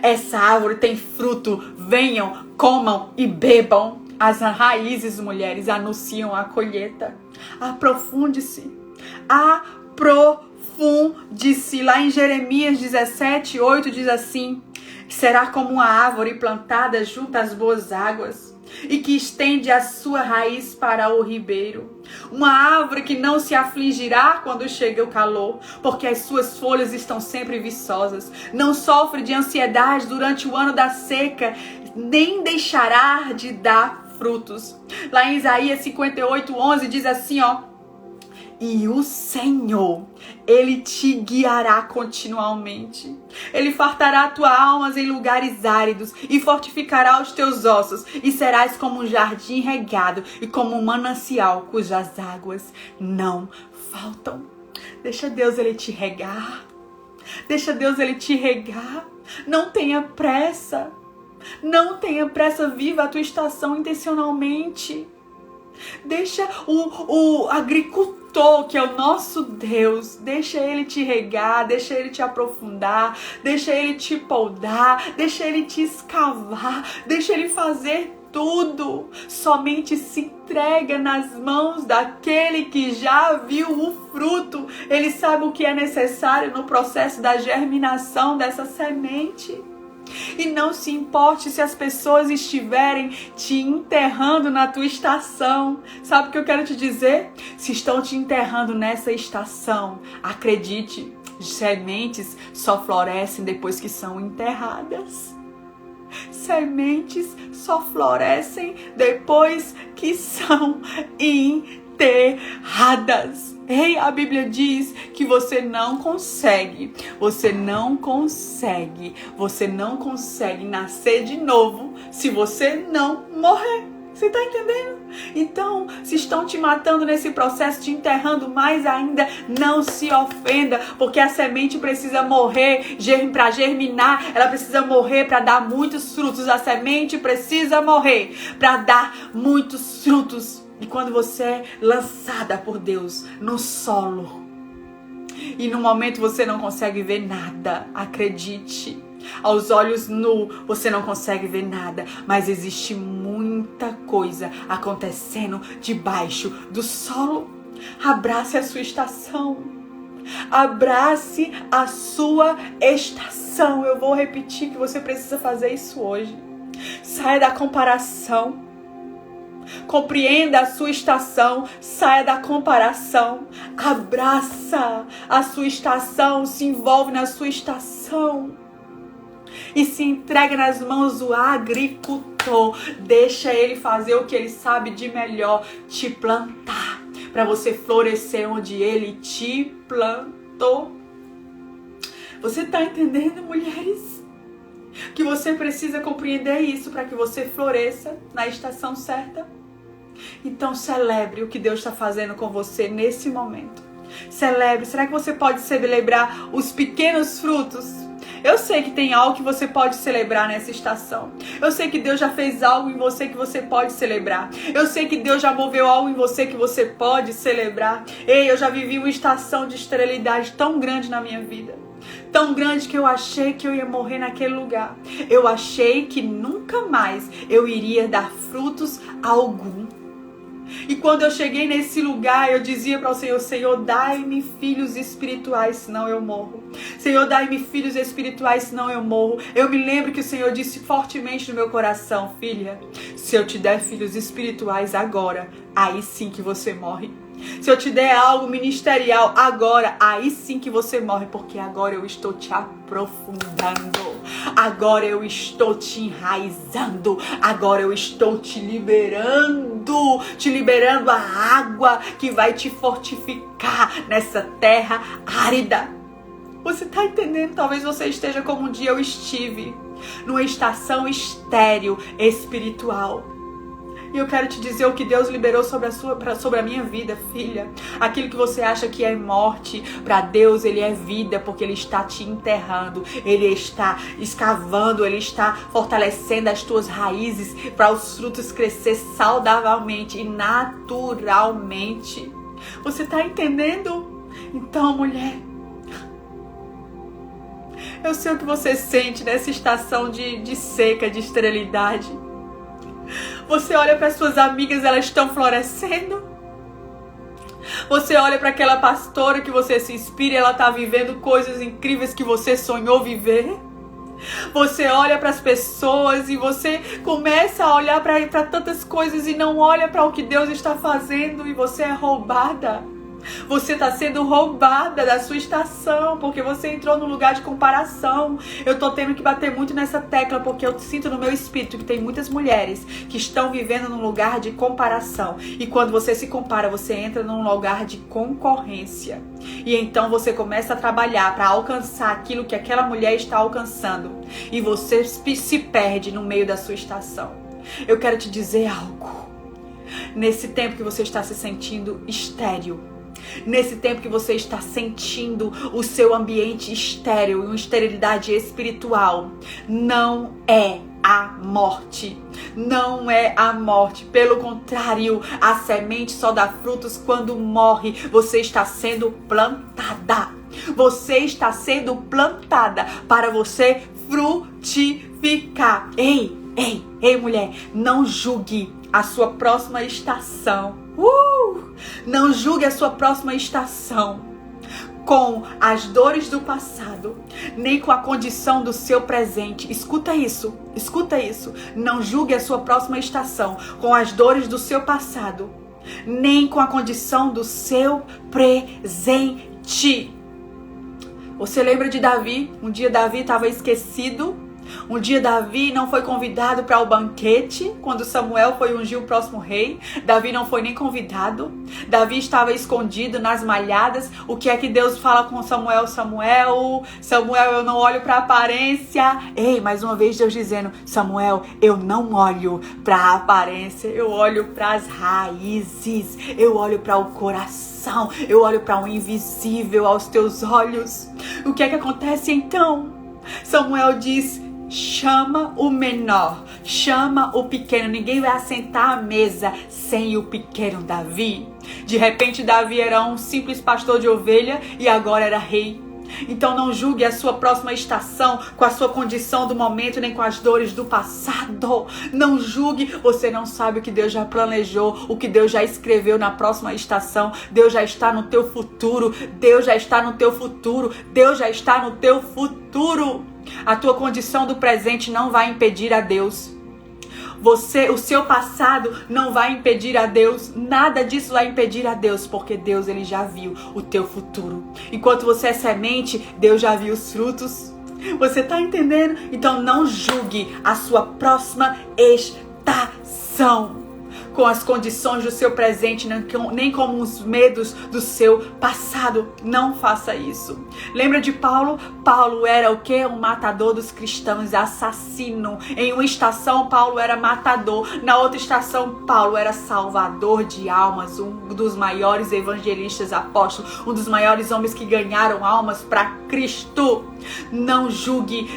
Essa árvore tem fruto. Venham, comam e bebam. As raízes, mulheres, anunciam a colheita. Aprofunde-se. Aprofunde-se. Lá em Jeremias 17:8 diz assim: será como uma árvore plantada junto às boas águas e que estende a sua raiz para o ribeiro. Uma árvore que não se afligirá quando chega o calor, porque as suas folhas estão sempre viçosas. Não sofre de ansiedade durante o ano da seca, nem deixará de dar frutos. Lá em Isaías 58:11 diz assim, e o Senhor, ele te guiará continuamente. Ele fartará a tua alma em lugares áridos e fortificará os teus ossos. E serás como um jardim regado e como um manancial cujas águas não faltam. Deixa Deus ele te regar. Deixa Deus ele te regar. Não tenha pressa. Não tenha pressa. Viva a tua estação intencionalmente. Deixa o agricultor, que é o nosso Deus, deixa ele te regar, deixa ele te aprofundar, deixa ele te podar, deixa ele te escavar, deixa ele fazer tudo. Somente se entrega nas mãos daquele que já viu o fruto. Ele sabe o que é necessário no processo da germinação dessa semente. E não se importe se as pessoas estiverem te enterrando na tua estação. Sabe o que eu quero te dizer? Se estão te enterrando nessa estação, acredite, sementes só florescem depois que são enterradas. Sementes só florescem depois que são enterradas. Ei, a Bíblia diz que você não consegue nascer de novo se você não morrer. Você tá entendendo? Então, se estão te matando nesse processo, te enterrando mais ainda, não se ofenda, porque a semente precisa morrer para germinar, ela precisa morrer para dar muitos frutos. A semente precisa morrer para dar muitos frutos. E quando você é lançada por Deus no solo, e no momento você não consegue ver nada, acredite, aos olhos nus você não consegue ver nada, mas existe muita coisa acontecendo debaixo do solo. Abrace a sua estação. Abrace a sua estação. Eu vou repetir que você precisa fazer isso hoje. Saia da comparação. Compreenda a sua estação, saia da comparação, abraça a sua estação, se envolve na sua estação e se entrega nas mãos do agricultor. Deixa ele fazer o que ele sabe de melhor, te plantar, para você florescer onde ele te plantou. Você está entendendo, mulheres? Que você precisa compreender isso para que você floresça na estação certa. Então celebre o que Deus está fazendo com você nesse momento. Celebre. Será que você pode celebrar os pequenos frutos? Eu sei que tem algo que você pode celebrar nessa estação. Eu sei que Deus já fez algo em você que você pode celebrar. Eu sei que Deus já moveu algo em você que você pode celebrar. Ei, eu já vivi uma estação de esterilidade tão grande na minha vida. Tão grande que eu achei que eu ia morrer naquele lugar. Eu achei que nunca mais eu iria dar frutos algum. E quando eu cheguei nesse lugar, eu dizia para o Senhor: Senhor, dai-me filhos espirituais, senão eu morro. Senhor, dai-me filhos espirituais, senão eu morro. Eu me lembro que o Senhor disse fortemente no meu coração: filha, se eu te der filhos espirituais agora, aí sim que você morre. Se eu te der algo ministerial agora, aí sim que você morre, porque agora eu estou te aprofundando, agora eu estou te enraizando, agora eu estou te liberando a água que vai te fortificar nessa terra árida. Você está entendendo? Talvez você esteja como um dia eu estive, numa estação estéril espiritual. E eu quero te dizer o que Deus liberou sobre a minha vida, filha. Aquilo que você acha que é morte, para Deus ele é vida, porque ele está te enterrando, ele está escavando, ele está fortalecendo as tuas raízes para os frutos crescer saudavelmente e naturalmente. Você está entendendo? Então, mulher, eu sei o que você sente nessa estação de seca, de esterilidade. Você olha para as suas amigas, elas estão florescendo. Você olha para aquela pastora que você se inspira e ela está vivendo coisas incríveis que você sonhou viver. Você olha para as pessoas e você começa a olhar para tantas coisas e não olha para o que Deus está fazendo, e você é roubada. Você está sendo roubada da sua estação, porque você entrou no lugar de comparação. Eu estou tendo que bater muito nessa tecla, porque eu sinto no meu espírito que tem muitas mulheres que estão vivendo num lugar de comparação. E quando você se compara, você entra num lugar de concorrência. E então você começa a trabalhar para alcançar aquilo que aquela mulher está alcançando. E você se perde no meio da sua estação. Eu quero te dizer algo. Nesse tempo que você está se sentindo estéril, nesse tempo que você está sentindo o seu ambiente estéril, uma esterilidade espiritual, não é a morte. Não é a morte. Pelo contrário, a semente só dá frutos quando morre. Você está sendo plantada. Você está sendo plantada para você frutificar. Ei, mulher, não julgue a sua próxima estação. Não julgue a sua próxima estação com as dores do passado, nem com a condição do seu presente. Escuta isso. Não julgue a sua próxima estação com as dores do seu passado, nem com a condição do seu presente. Você lembra de Davi? Um dia Davi estava esquecido. Um dia Davi não foi convidado para o banquete, quando Samuel foi ungir o próximo rei. Davi não foi nem convidado. Davi estava escondido nas malhadas. O que é que Deus fala com Samuel? Samuel, eu não olho para a aparência. Ei, mais uma vez Deus dizendo, Samuel, eu não olho para a aparência, eu olho para as raízes, eu olho para o coração, eu olho para o invisível aos teus olhos. O que é que acontece então? Samuel diz, chama o menor, chama o pequeno, ninguém vai assentar à mesa sem o pequeno Davi. De repente Davi era um simples pastor de ovelha e agora era rei. Então não julgue a sua próxima estação com a sua condição do momento, nem com as dores do passado. Não julgue, você não sabe o que Deus já planejou, o que Deus já escreveu na próxima estação. Deus já está no teu futuro, Deus já está no teu futuro, Deus já está no teu futuro. A tua condição do presente não vai impedir a Deus. O seu passado não vai impedir a Deus, nada disso vai impedir a Deus, porque Deus ele já viu o teu futuro. Enquanto você é semente, Deus já viu os frutos. Você tá entendendo? Então não julgue a sua próxima estação com as condições do seu presente, nem com os medos do seu passado. Não faça isso. Lembra de Paulo? Paulo era o quê? Um matador dos cristãos, assassino. Em uma estação, Paulo era matador. Na outra estação, Paulo era salvador de almas, um dos maiores evangelistas apóstolos, um dos maiores homens que ganharam almas para Cristo. Não julgue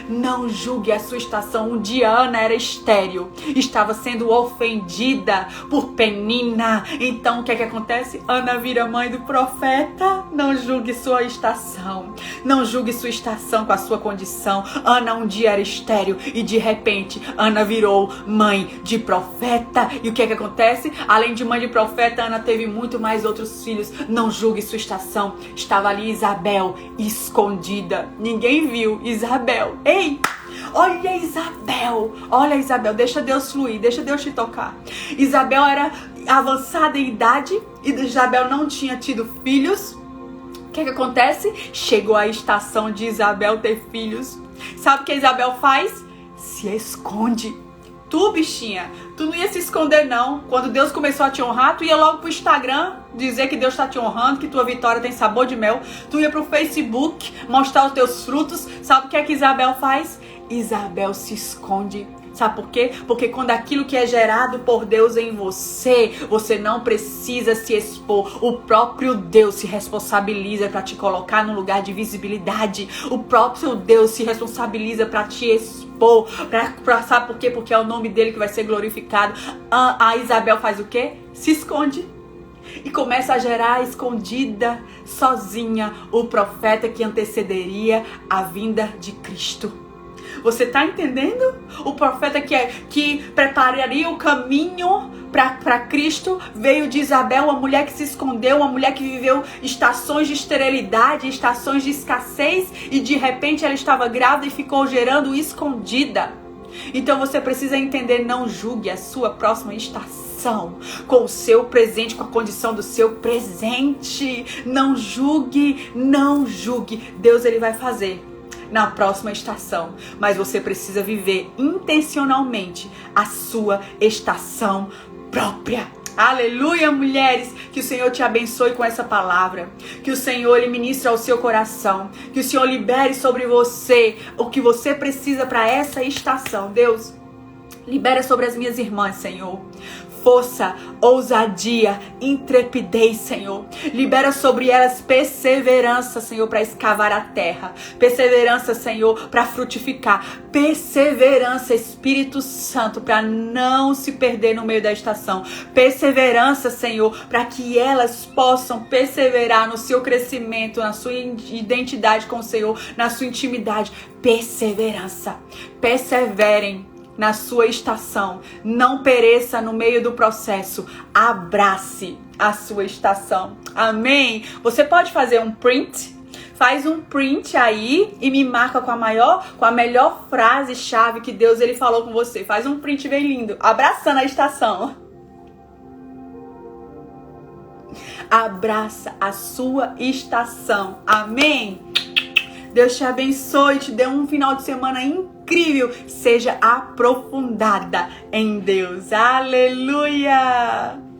a sua estação. Um dia Ana era estéril, estava sendo ofendida por Penina. Então o que é que acontece? Ana vira mãe do profeta. Não julgue sua estação. Não julgue sua estação com a sua condição. Ana um dia era estéril e de repente Ana virou mãe de profeta. E o que é que acontece? Além de mãe de profeta, Ana teve muito mais outros filhos. Não julgue sua estação. Estava ali Isabel escondida. Ninguém viu Isabel. Ei! Olha Isabel, deixa Deus fluir, deixa Deus te tocar. Isabel era avançada em idade e Isabel não tinha tido filhos. O que acontece? Chegou a estação de Isabel ter filhos. Sabe o que Isabel faz? Se esconde. Tu, bichinha, tu não ia se esconder não. Quando Deus começou a te honrar, tu ia logo pro Instagram dizer que Deus está te honrando, que tua vitória tem sabor de mel. Tu ia pro Facebook mostrar os teus frutos. Sabe o que é que Isabel faz? Isabel se esconde. Sabe por quê? Porque quando aquilo que é gerado por Deus em você, você não precisa se expor. O próprio Deus se responsabiliza para te colocar num lugar de visibilidade. O próprio Deus se responsabiliza para te expor. Sabe por quê? Porque é o nome dele que vai ser glorificado. A Isabel faz o quê? Se esconde. E começa a gerar escondida, sozinha, o profeta que antecederia a vinda de Cristo. Você tá entendendo? O profeta que prepararia o caminho para Cristo veio de Isabel, uma mulher que se escondeu, uma mulher que viveu estações de esterilidade, estações de escassez, e de repente ela estava grávida e ficou gerando escondida. Então você precisa entender, não julgue a sua próxima estação com o seu presente, com a condição do seu presente. Não julgue. Deus ele vai fazer na próxima estação, mas você precisa viver intencionalmente a sua estação própria. Aleluia, mulheres, que o Senhor te abençoe com essa palavra, que o Senhor ele ministre ao seu coração, que o Senhor libere sobre você o que você precisa para essa estação. Deus, libera sobre as minhas irmãs, Senhor, força, ousadia, intrepidez, Senhor. Libera sobre elas perseverança, Senhor, para escavar a terra. Perseverança, Senhor, para frutificar. Perseverança, Espírito Santo, para não se perder no meio da estação. Perseverança, Senhor, para que elas possam perseverar no seu crescimento, na sua identidade com o Senhor, na sua intimidade. Perseverança. Perseverem na sua estação, não pereça no meio do processo, abrace a sua estação, amém? Você pode fazer um print, faz um print aí e me marca com a melhor frase-chave que Deus ele falou com você, faz um print bem lindo, abraçando a estação. Abraça a sua estação, amém? Deus te abençoe, te dê um final de semana incrível. Seja aprofundada em Deus. Aleluia!